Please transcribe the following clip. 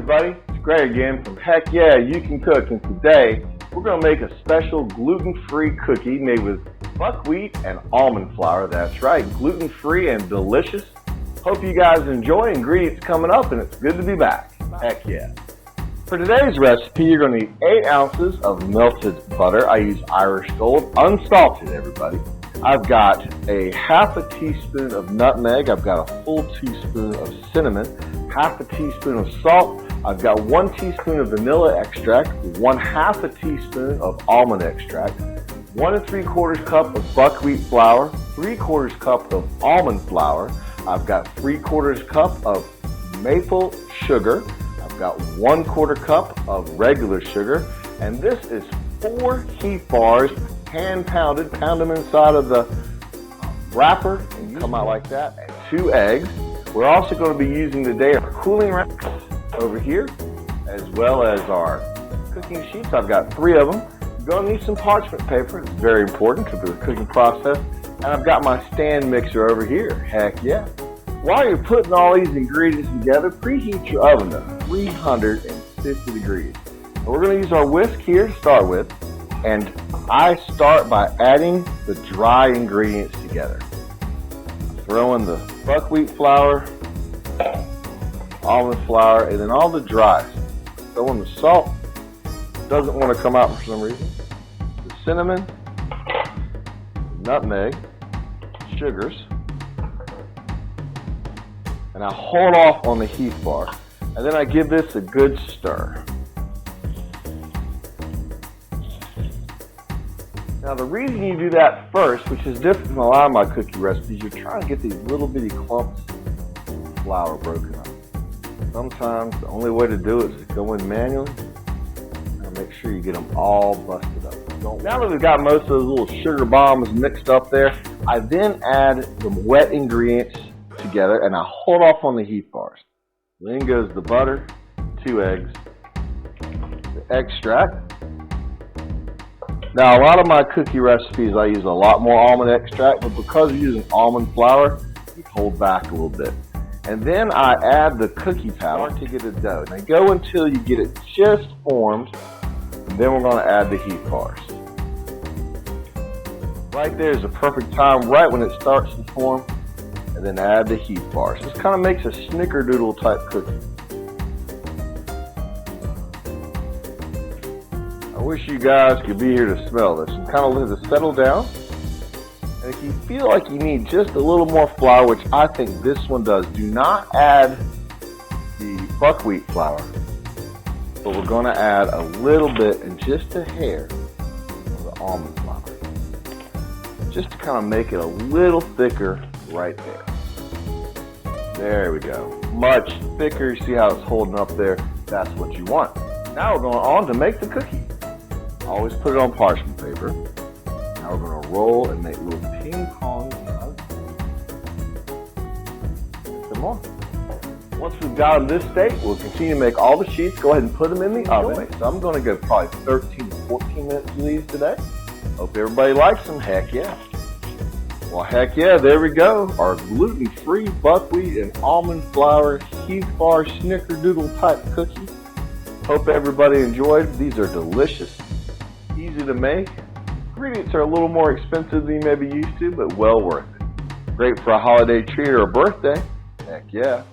everybody, it's Greg again from Heck Yeah, You Can Cook, and today we're going to make a special gluten-free cookie made with buckwheat and almond flour. That's right, gluten-free and delicious. Hope you guys enjoy. Ingredients coming up, and it's good to be back. Heck yeah. For today's recipe, you're going to need 8 ounces of melted butter. I use Irish Gold, unsalted, everybody. I've got a half a teaspoon of nutmeg. I've got a full teaspoon of cinnamon, half a teaspoon of salt. I've got 1 teaspoon of vanilla extract, 1/2 a teaspoon of almond extract, 1 3/4 cup of buckwheat flour, 3/4 cup of almond flour. I've got 3/4 cup of maple sugar. I've got 1/4 cup of regular sugar, and this is 4 heath bars, hand pounded. Pound them inside of the wrapper and come out like that, and 2 eggs. We're also going to be using today our cooling rack over here, as well as our cooking sheets. I've got 3 of them. You're going to need some parchment paper. It's very important to the cooking process. And I've got my stand mixer over here. Heck yeah. While you're putting all these ingredients together, preheat your oven to 350 degrees. And we're going to use our whisk here to start with. And I start by adding the dry ingredients together. Throw in the buckwheat flour, almond flour, and then all the dries. Throw in the salt. Doesn't want to come out for some reason. The cinnamon, nutmeg, sugars, and I hold off on the heath bar. And then I give this a good stir. Now the reason you do that first, which is different from a lot of my cookie recipes, you're trying to get these little bitty clumps of flour broken up. Sometimes the only way to do it is to go in manually and make sure you get them all busted up. Now that we've got most of those little sugar bombs mixed up there, I then add the wet ingredients together and I hold off on the heath bars. Then goes the butter, 2 eggs, the extract. Now, a lot of my cookie recipes, I use a lot more almond extract, but because we're using almond flour, you hold back a little bit. And then I add the cookie powder to get a dough. Now, go until you get it just formed, and then we're going to add the heath bars. Right there is the perfect time, right when it starts to form, and then add the heath bars. This kind of makes a snickerdoodle type cookie. I wish you guys could be here to smell this and kind of let it settle down. And if you feel like you need just a little more flour, which I think this one does, do not add the buckwheat flour. But we're going to add a little bit and just a hair of the almond flour. Just to kind of make it a little thicker right there. There we go. Much thicker. You see how it's holding up there? That's what you want. Now we're going on to make the cookie. Always put it on parchment paper. Now we're going to roll and make little ping pong nuts. Some more. Once we've got them this state, we'll continue to make all the sheets. Go ahead and put them in the oven. So I'm going to go probably 13 to 14 minutes with these today. Hope everybody likes them. Heck yeah. Well, heck yeah, there we go. Our gluten-free buckwheat and almond flour heath bar snickerdoodle type cookie. Hope everybody enjoyed. These are delicious. Easy to make. Ingredients are a little more expensive than you may be used to, but well worth it. Great for a holiday treat or a birthday. Heck yeah.